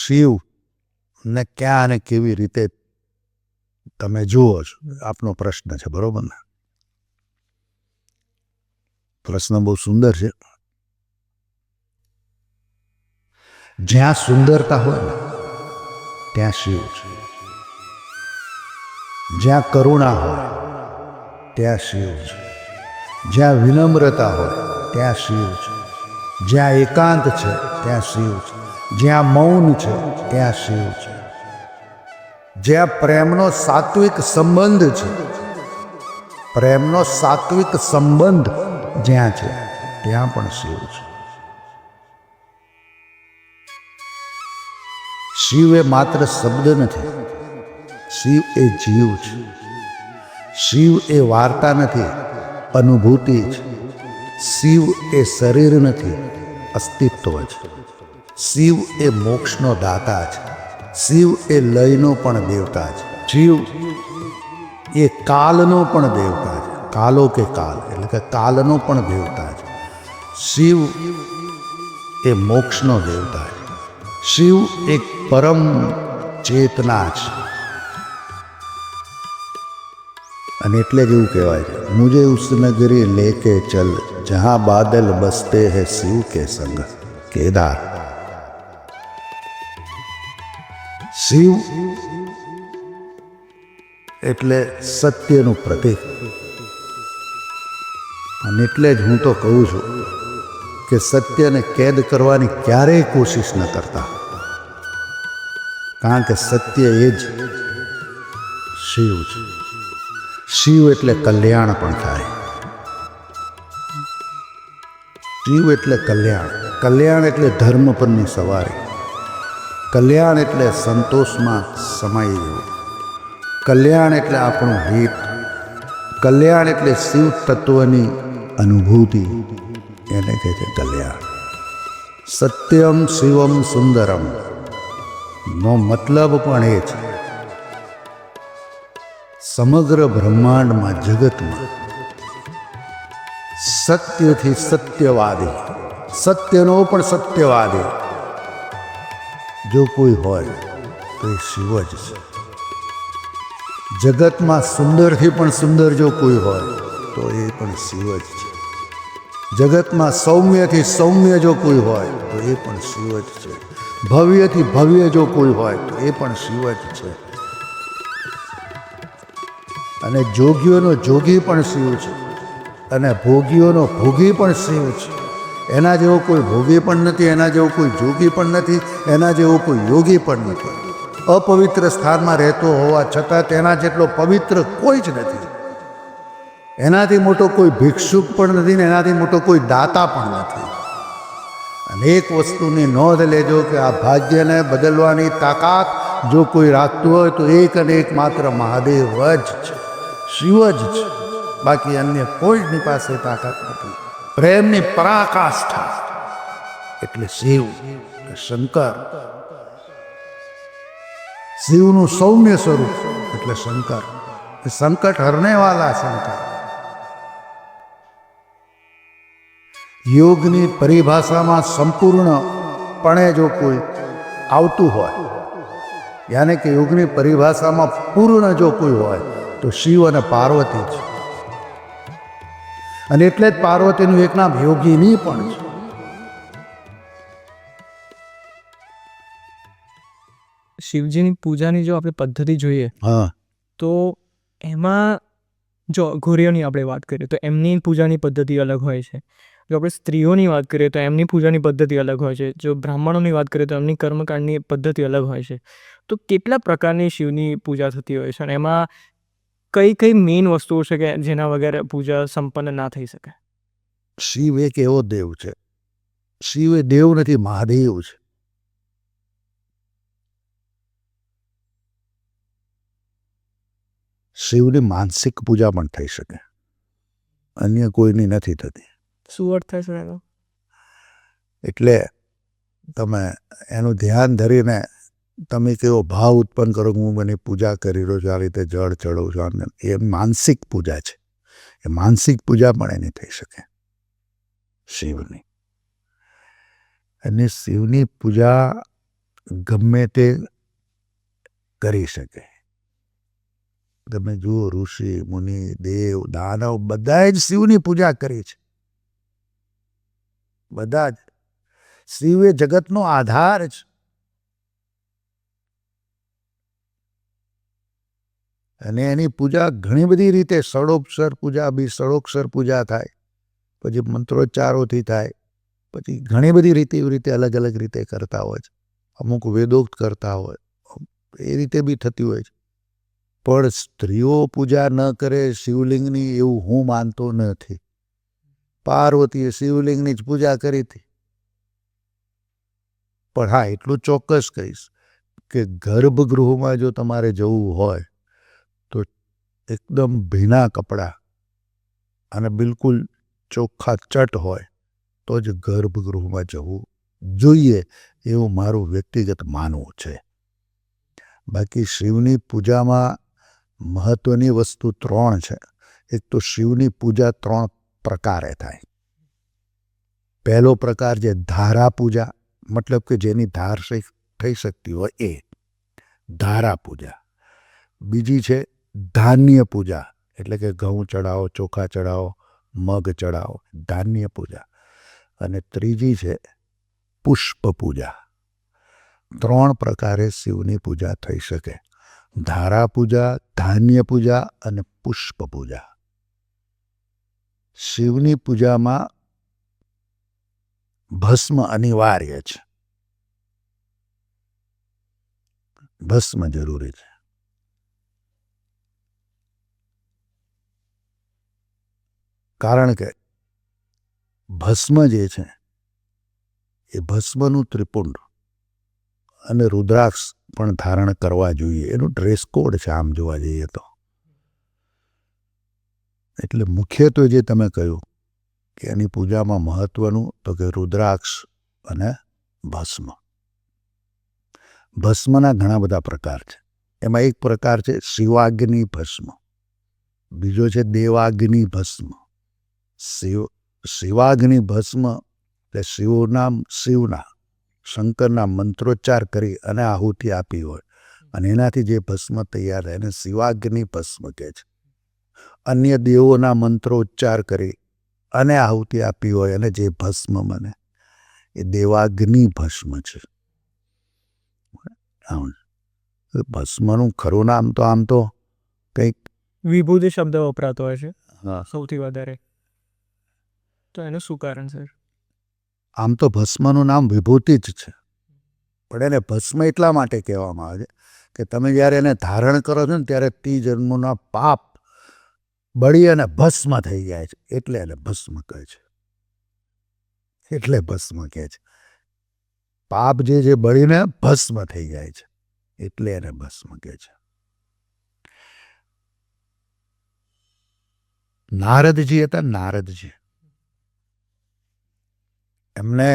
શિવ ને ક્યાં અને કેવી રીતે તમે જુઓ છો, આપનો પ્રશ્ન છે, બરોબર ને? પ્રશ્ન બહુ સુંદર છે. જ્યાં સુંદરતા હોય ને ત્યાં શિવ છે, જ્યાં કરુણા હોય ત્યાં શિવ છે, જ્યાં વિનમ્રતા હોય ત્યાં શિવ છે, જ્યાં એકાંત છે ત્યાં શિવ છે, જ્યાં મૌન છે ત્યાં શિવ છે, જ્યાં પ્રેમનો સાત્વિક સંબંધ છે, પ્રેમનો સાત્વિક સંબંધ જ્યાં છે ત્યાં પણ શિવ છે. શિવ એ માત્ર શબ્દ નથી, શિવ એ જીવ છે. શિવ એ વાર્તા નથી, અનુભૂતિ છે. શિવ એ શરીર નથી, અસ્તિત્વ છે. શિવ એ મોક્ષનો દાતા છે. શિવ એ લયનો પણ દેવતા છે. શિવ એ કાલનો પણ દેવતા છે. કાલો કે કાલ એટલે કે કાલનો પણ દેવતા છે. શિવ એ મોક્ષનો દેવતા છે. શિવ એક પરમ ચેતના છે. અને એટલે જ એવું કહેવાય છે, મુझे उस नगरी लेके चल जहां बादल बसते हैं शिव के संग. કેદાર. શિવ એટલે સત્યનું પ્રતીક. અને એટલે જ હું તો કહું છું કે સત્યને કેદ કરવાની ક્યારેય કોશિશ ન કરતા, કારણ કે સત્ય એ જ શિવ છે. શિવ એટલે કલ્યાણ પણ થાય. શિવ એટલે કલ્યાણ. કલ્યાણ એટલે ધર્મ પરની સવારી. કલ્યાણ એટલે સંતોષમાં સમાઈ જવું. કલ્યાણ એટલે આપણું હિત. કલ્યાણ એટલે શિવ તત્વની અનુભૂતિ, એને કહે છે કલ્યાણ. સત્યમ શિવમ સુંદરમ નો મતલબ પણ એ છે, સમગ્ર બ્રહ્માંડમાં, જગતમાં સત્યથી સત્યવાદી, સત્યનો પણ સત્યવાદી જો કોઈ હોય તો એ શિવ જ છે. જગતમાં સુંદરથી પણ સુંદર જો કોઈ હોય તો એ પણ શિવ જ છે. જગતમાં સૌમ્યથી સૌમ્ય જો કોઈ હોય તો એ પણ શિવ જ છે. ભવ્યથી ભવ્ય જો કોઈ હોય તો એ પણ શિવ જ છે. અને જોગીઓનો જોગી પણ શિવ છે, અને ભોગીઓનો ભોગી પણ શિવ છે. એના જેવો કોઈ ભોગી પણ નથી, એના જેવો કોઈ જોગી પણ નથી, એના જેવો કોઈ યોગી પણ નથી. અપવિત્ર સ્થાનમાં રહેતો હોવા છતાં તેના જેટલો પવિત્ર કોઈ જ નથી. એનાથી મોટો કોઈ ભિક્ષુક પણ નથી ને એનાથી મોટો કોઈ દાતા પણ નથી. અને એક વસ્તુની નોંધ લેજો કે આ ભાગ્યને બદલવાની તાકાત જો કોઈ રાખતું હોય તો એક અને એક માત્ર મહાદેવ જ છે, શિવ જ છે. બાકી અન્ય કોઈની પાસે તાકાત નથી. પ્રેમની પરાકાષ્ઠા એટલે શિવ, શંકર. શિવનું સૌમ્ય સ્વરૂપ એટલે શંકર, સંકટ હરને વાલા શંકર. યોગની પરિભાષામાં સંપૂર્ણપણે જો કોઈ આવતું હોય, યાને કે યોગની પરિભાષામાં પૂર્ણ જો કોઈ હોય તો શિવ અને પાર્વતી છે. અને એટલે જ પાર્વતીનું એક નામ યોગિની પણ છે. શિવજીની પૂજાની જો આપણે પદ્ધતિ જોઈએ તો એમાં જો ગોરીઓની આપણે વાત કરીએ તો એમની પૂજાની પદ્ધતિ અલગ હોય છે. જો આપણે સ્ત્રીઓની વાત કરીએ તો એમની પૂજાની પદ્ધતિ અલગ હોય છે. જો બ્રાહ્મણોની વાત કરીએ તો એમની કર્મકાંડની પદ્ધતિ અલગ હોય છે. તો કેટલા પ્રકારની શિવની પૂજા થતી હોય છે અને એમાં કઈ કઈ મેઇન વસ્તુઓ છે કે જેના વગર પૂજા સંપન્ન ના થઈ શકે? શિવ એક એવો દેવ છે, શિવ એ દેવ નથી, મહાદેવ છે. શિવની માનસિક પૂજા પણ થઈ શકે, અન્ય કોઈની નથી થતી. શું અર્થ થાય છે એનો? એટલે તમે એનું ધ્યાન ધરીને તમે કેવો ભાવ ઉત્પન્ન કરો કે હું મને પૂજા કરી રહ્યો છું, આ રીતે જળ ચડવું છું, એ માનસિક પૂજા છે. એ માનસિક પૂજા પણ એની થઈ શકે શિવની. અને શિવની પૂજા ગમે તે કરી શકે. તમે જુઓ, ઋષિ મુનિ દેવ દાનવ બધાએ જ શિવની પૂજા કરી છે. બધા જ. શિવ એ જગતનો આધાર છે. અને એની પૂજા ઘણી બધી રીતે, ષડોક્ષર પૂજા બી, ષડોક્ષર પૂજા થાય, પછી મંત્રોચ્ચારોથી થાય, પછી ઘણી બધી રીતે એવી રીતે અલગ અલગ રીતે કરતા હોય છે. અમુક વેદોક્ત કરતા હોય, એ રીતે બી થતી હોય છે. પણ સ્ત્રીઓ પૂજા ન કરે શિવલિંગની એવું હું માનતો નથી. પાર્વતીએ શિવલિંગની જ પૂજા કરી હતી. પણ હા, એટલું ચોક્કસ કહીશ કે ગર્ભગૃહમાં જો તમારે જવું હોય તો એકદમ ભીના કપડાં અને બિલકુલ ચોખ્ખા ચટ હોય તો જ ગર્ભગૃહમાં જવું જોઈએ, એવું મારું વ્યક્તિગત માનવું છે. બાકી શિવની પૂજામાં મહત્ત્વની વસ્તુ 3 છે. એક તો શિવની પૂજા 3 પ્રકારે થાય. પહેલો પ્રકાર છે ધારા પૂજા, મતલબ કે જેની ધાર થઈ શકતી હોય એ ધારા પૂજા. બીજી છે ધાન્ય પૂજા, એટલે કે ઘઉં ચડાવો, ચોખા ચડાવો, મગ ચડાવો, ધાન્ય પૂજા. અને ત્રીજી છે પુષ્પ પૂજા. 3 પ્રકારે શિવની પૂજા થઈ શકે: ધારા પૂજા, ધાન્ય પૂજા અને પુષ્પ પૂજા. શિવની પૂજામાં ભસ્મ અનિવાર્ય છે. ભસ્મ જરૂરી છે. કારણ કે ભસ્મ જે છે એ ભસ્મનું ત્રિપુંડ અને રુદ્રાક્ષ પણ ધારણ કરવા જોઈએ. એનું ડ્રેસ કોડ છે આમ જોવા જઈએ તો. એટલે મુખ્યત્વે જે તમે કહ્યું કે એની પૂજામાં મહત્વનું તો કે રુદ્રાક્ષ અને ભસ્મ. ભસ્મના ઘણા બધા પ્રકાર છે. એમાં એક પ્રકાર છે શિવાગ્નિ ભસ્મ, બીજો છે દેવાગ્નિ ભસ્મ. શિવાગ્નિ ભસ્મ એટલે શિવના શંકરના મંત્રોચ્ચાર કરી અને આહુતિ આપી હોય અને એનાથી જે ભસ્મ તૈયાર થાય એને શિવાગ્નિ ભસ્મ કહે છે. અન્ય દેવોના મંત્રોચ્ચાર કરી અને આહુતિ આપી હોય અને જે ભસ્મ બને એ દેવાગ્નિ ભસ્મ છે. ભસ્મનું ખરું નામ તો આમ તો કંઈક વિભૂતિ શબ્દ વપરાતો હોય છે હા, સૌથી વધારે. તો એનું શું કારણ સર? આમ તો ભસ્મનું નામ વિભૂતિ જ છે, પણ એને ભસ્મ એટલા માટે કહેવામાં આવે છે કે તમે જ્યારે એને ધારણ કરો છો ને ત્યારે જન્મોના પાપ બળી અને ભસ્મ થઈ જાય છે, એટલે એને ભસ્મ કહે છે. એટલે ભસ્મ કહે છે. પાપ જે બળીને ભસ્મ થઈ જાય છે, એટલે એને ભસ્મ કહે છે. નારદજી હતા, નારદજી. એમને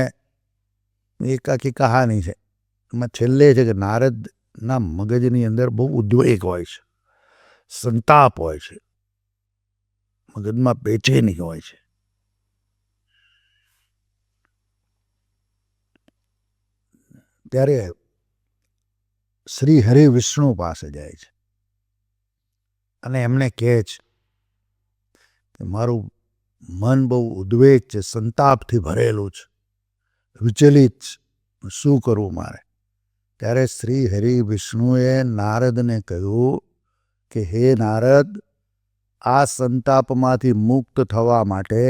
એક આખી કહાની છે. એમાં છેલ્લે છે કે નારદના મગજની અંદર બહુ ઉદ્વેગ હોય છે, સંતાપ હોય છે, મગજમાં બેચેની હોય છે. ત્યારે શ્રી હરિ વિષ્ણુ પાસે જાય છે અને એમને કહે છે કે મારું મન બહુ ઉદ્વેગ છે, સંતાપથી ભરેલું છે, વિચલિત છે, શું કરવું મારે? ત્યારે શ્રી હરિ વિષ્ણુએ નારદને કહ્યું કે હે નારદ, આ સંતાપમાંથી મુક્ત થવા માટે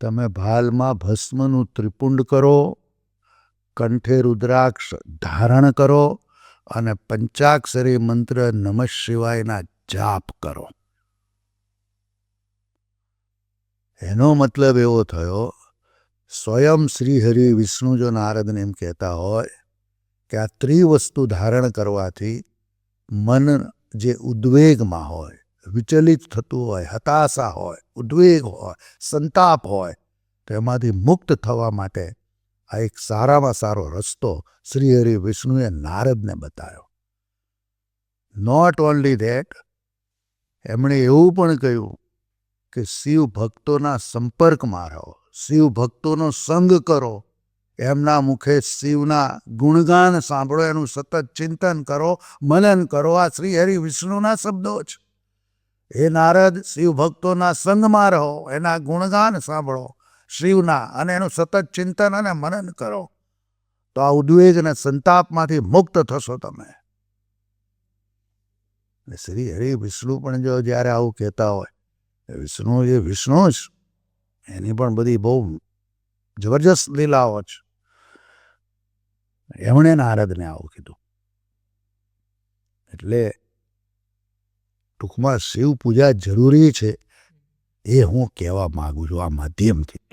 તમે ભાલમાં ભસ્મનું ત્રિપુંડ કરો, કંઠે રુદ્રાક્ષ ધારણ કરો અને પંચાક્ષરી મંત્ર નમઃ શિવાયના જાપ કરો. એનો મતલબ એવો થયો, સ્વયં શ્રી હરિ વિષ્ણુ જો નારદને એમ કહેતા હોય કે આ ત્રિવસ્તુ ધારણ કરવાથી મન જે ઉદ્વેગમાં હોય, વિચલિત થતું હોય, હતાશા હોય, ઉદ્વેગ હોય, સંતાપ હોય, તો એમાંથી મુક્ત થવા માટે આ એક સારામાં સારો રસ્તો શ્રી હરિ વિષ્ણુએ નારદને બતાવ્યો. નોટ ઓનલી ધેટ, એમણે એવું પણ કહ્યું કે શિવ ભક્તોના સંપર્કમાં રહો, શિવ ભક્તોનો સંગ કરો, એમના મુખે શિવના ગુણગાન સાંભળો, એનું સતત ચિંતન કરો, મનન કરો. આ શ્રી હરિ વિષ્ણુના શબ્દો છે. એ નારદ, શિવ ભક્તોના સંગમાં રહો, એના ગુણગાન સાંભળો શિવના, અને એનું સતત ચિંતન અને મનન કરો. તો આ ઉદ્વેગ અને સંતાપમાંથી મુક્ત થશો તમે. શ્રી હરિ વિષ્ણુ પણ જો જ્યારે આવું કહેતા હોય, વિષ્ણુ એ વિષ્ણુ જ, એની પણ બધી બહુ જબરજસ્ત લીલાઓ છે. એમણે નારદને આવું કીધું. એટલે ટૂંકમાં શિવ પૂજા જરૂરી છે એ હું કહેવા માંગુ છું આ માધ્યમથી.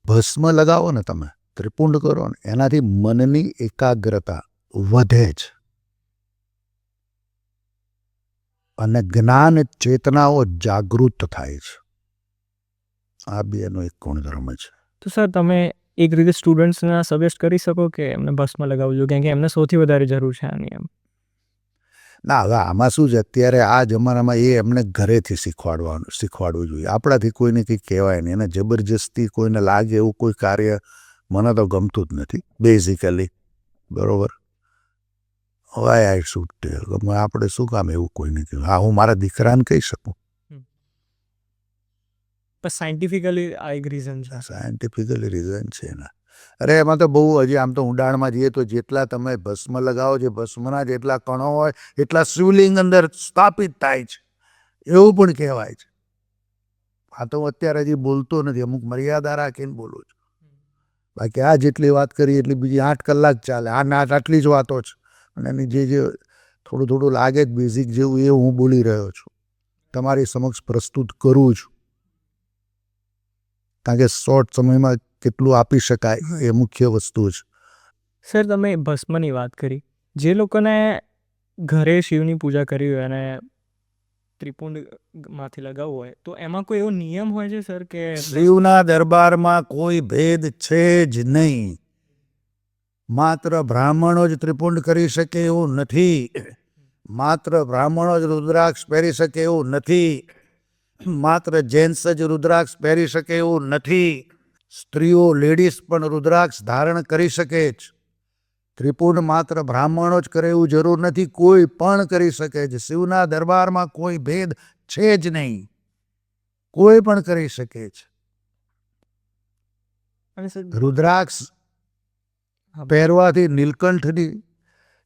ભસ્મ લગાવો ને તમે, ત્રિપુંડ કરો ને, એનાથી મનની એકાગ્રતા વધે છે અને જ્ઞાન ચેતનાઓ જાગૃત થાય છે. આ બે એનો એક ગુણધર્મ છે. તો સર તમે એક રીતે સ્ટુડન્ટ્સને સજેસ્ટ કરી શકો કે એમને ભસ્મ લગાવવું જોઈએ, કેમ કે એમને સૌથી વધારે જરૂર છે આની એમ? ના, હવે આમાં શું છે, અત્યારે આ જમાનામાં એ એમને ઘરેથી શીખવાડવું જોઈએ. આપણાથી કોઈને કંઈક કહેવાય નહીં, અને જબરજસ્તી કોઈને લાગે એવું કોઈ કાર્ય મને તો ગમતું જ નથી બેઝિકલી. બરોબર, વાય આઈ શુડ ટેલ, આપણે શું કામ એવું કોઈને કહ્યું? હા, હું મારા દીકરાને કહી શકું. પણ સાયન્ટિફિકલી આ એક રીઝન છે. સાયન્ટિફિકલી રીઝન છે એના. અરે એમાં તો બહુ, હજી આમ તો ઊંડાણમાં જઈએ તો જેટલા તમે ભસ્મ લગાવો છો, ભસ્મના જેટલા કણો હોય એટલા શિવલિંગ અંદર સ્થાપિત થાય છે, એવું પણ કહેવાય છે. આ તો હું અત્યારે હજી બોલતો નથી, અમુક મર્યાદા રાખીને બોલું છું. બાકી આ જેટલી વાત કરી એટલી બીજી 8 કલાક ચાલે. આટલી જ વાતો છે, અને એની જે થોડું થોડું લાગે જ બેઝિક જેવું, એ હું બોલી રહ્યો છું, તમારી સમક્ષ પ્રસ્તુત કરું છું. કારણ કે શોર્ટ સમયમાં કેટલું આપી શકાય એ મુખ્ય વસ્તુ છે. સર તમે ભસ્મની વાત કરી, જે લોકોને ઘરે શિવની પૂજા કરી હોય અને ત્રિપુંડમાંથી લગાવવું હોય, તો એમાં કોઈ એવો નિયમ હોય છે સર કે શિવના દરબારમાં કોઈ ભેદ છે જ નહીં. માત્ર બ્રાહ્મણો જ ત્રિપુંડ કરી શકે એવું નથી. માત્ર બ્રાહ્મણો જ રુદ્રાક્ષ પહેરી શકે એવું નથી. માત્ર જેન્ટ્સ જ રુદ્રાક્ષ પહેરી શકે એવું નથી. સ્ત્રીઓ, લેડીઝ પણ રુદ્રાક્ષ ધારણ કરી શકે છે. ત્રિપુંડ માત્ર બ્રાહ્મણો જ કરે એવું જરૂર નથી, કોઈ પણ કરી શકે છે. શિવના દરબારમાં કોઈ ભેદ છે જ નહીં, કોઈ પણ કરી શકે છે. રુદ્રાક્ષ પહેરવાથી નીલકંઠની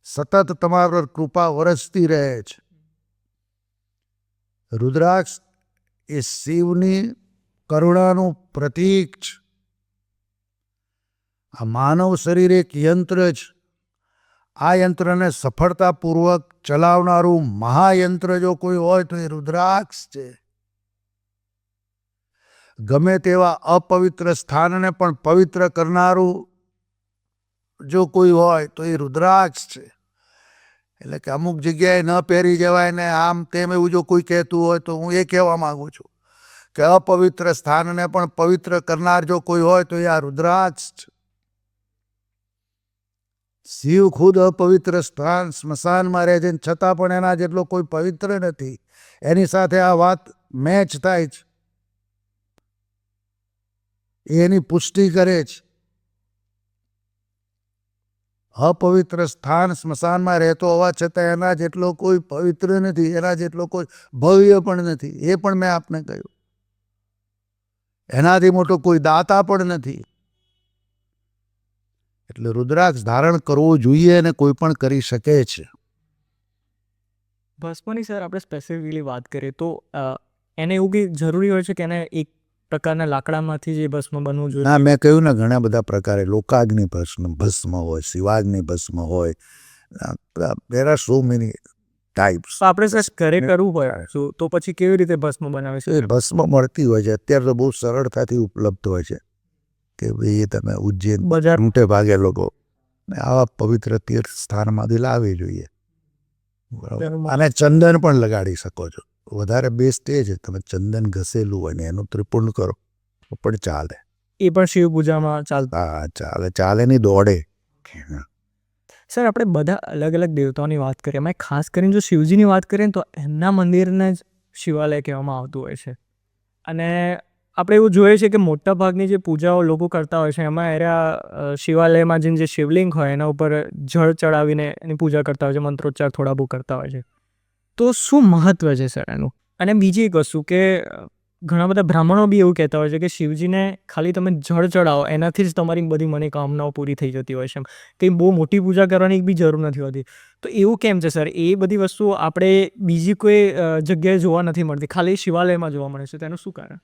સતત તમારા પર કૃપા વરસતી રહે છે. રુદ્રાક્ષ એ શિવની કરુણાનું પ્રતીક છે. આ માનવ શરીર એક યંત્ર છે. આ યંત્રને સફળતાપૂર્વક ચલાવનારું મહાયંત્ર જો કોઈ હોય તો એ રુદ્રાક્ષ છે. ગમે તેવા અપવિત્ર સ્થાનને પણ પવિત્ર કરનારું જો કોઈ હોય તો એ રુદ્રાક્ષ છે. એટલે કે અમુક જગ્યાએ ન પહેરી જવાય ને આમ તેમ એવું જો કોઈ કહેતું હોય તો હું એ કહેવા માંગુ છું કે અપવિત્ર સ્થાનને પણ પવિત્ર કરનાર જો કોઈ હોય તો એ આ રુદ્રાક્ષ છે. શિવ ખુદ અપવિત્ર સ્થાન સ્મશાનમાં રહે છે, છતાં પણ એના જેટલો કોઈ પવિત્ર નથી. એની સાથે આ વાત મેચ થાય છે, એની પુષ્ટિ કરે છે. અપવિત્ર સ્થાન સ્મશાનમાં રહેતો હોવા છતાં એના જેટલો કોઈ પવિત્ર નથી, એના જેટલો કોઈ ભવ્ય પણ નથી. એ પણ મેં આપને કહ્યું. એનાથી મોટો કોઈ દાતા પણ નથી. એટલે રુદ્રાક્ષ ધારણ કરવો જોઈએ અને કોઈ પણ કરી શકે છે. ભસ્મની સર આપણે સ્પેસિફિકલી વાત કરીએ તો એને એવું કંઈ જરૂરી હોય છે કે એને એક પ્રકારના લાકડામાંથી જે ભસ્મ બનવું જોઈએ? ના, મેં કહ્યું ને ઘણા બધા પ્રકારે લોકાગ્નિ ભસ્મ હોય, શિવાગ્નિ ભસ્મ હોય. there are so many types. આપણે સર ઘરે કરવું હોય તો પછી કેવી રીતે ભસ્મ બનાવે છે? ભસ્મ મળતી હોય છે અત્યારે તો બહુ સરળતાથી ઉપલબ્ધ હોય છે કે ભાઈ એ તમે ઉજ્જૈન બજાર મોટે ભાગે લોકો આવા પવિત્ર તીર્થ સ્થાનમાંથી લાવવી જોઈએ. અને ચંદન પણ લગાડી શકો છો. વધારે બેસ્ટ એ છે તમે ચંદન ઘસેલું હોય ને એનું ત્રિપુંડ કરો તો પણ ચાલે. એ પણ શિવ પૂજામાં ચાલતા? હા, ચાલે. ચાલે નહીં, દોડે. સર આપણે બધા અલગ અલગ દેવતાઓની વાત કરીએ, એમાં ખાસ કરીને જો શિવજીની વાત કરીએ તો એમના મંદિરને જ શિવાલય કહેવામાં આવતું હોય છે. અને આપણે એવું જોઈએ છે કે મોટા ભાગની જે પૂજાઓ લોકો કરતા હોય છે એમાં એરા શિવાલયમાં જે શિવલિંગ હોય એના ઉપર જળ ચડાવીને એની પૂજા કરતા હોય છે, મંત્રોચ્ચાર થોડા બહુ કરતા હોય છે. તો શું મહત્વ છે સર એનું? અને બીજી એક વસ્તુ કે ઘણા બધા બ્રાહ્મણો બી એવું કહેતા હોય છે કે શિવજીને ખાલી તમે જળ ચડાવો એનાથી જ તમારી બધી મનોકામનાઓ પૂરી થઈ જતી હોય છે. એમ કંઈ બહુ મોટી પૂજા કરવાની બી જરૂર નથી હોતી. તો એવું કેમ છે સર? એ બધી વસ્તુઓ આપણે બીજી કોઈ જગ્યાએ જોવા નથી મળતી, ખાલી શિવાલયમાં જોવા મળે છે. તેનું શું કારણ?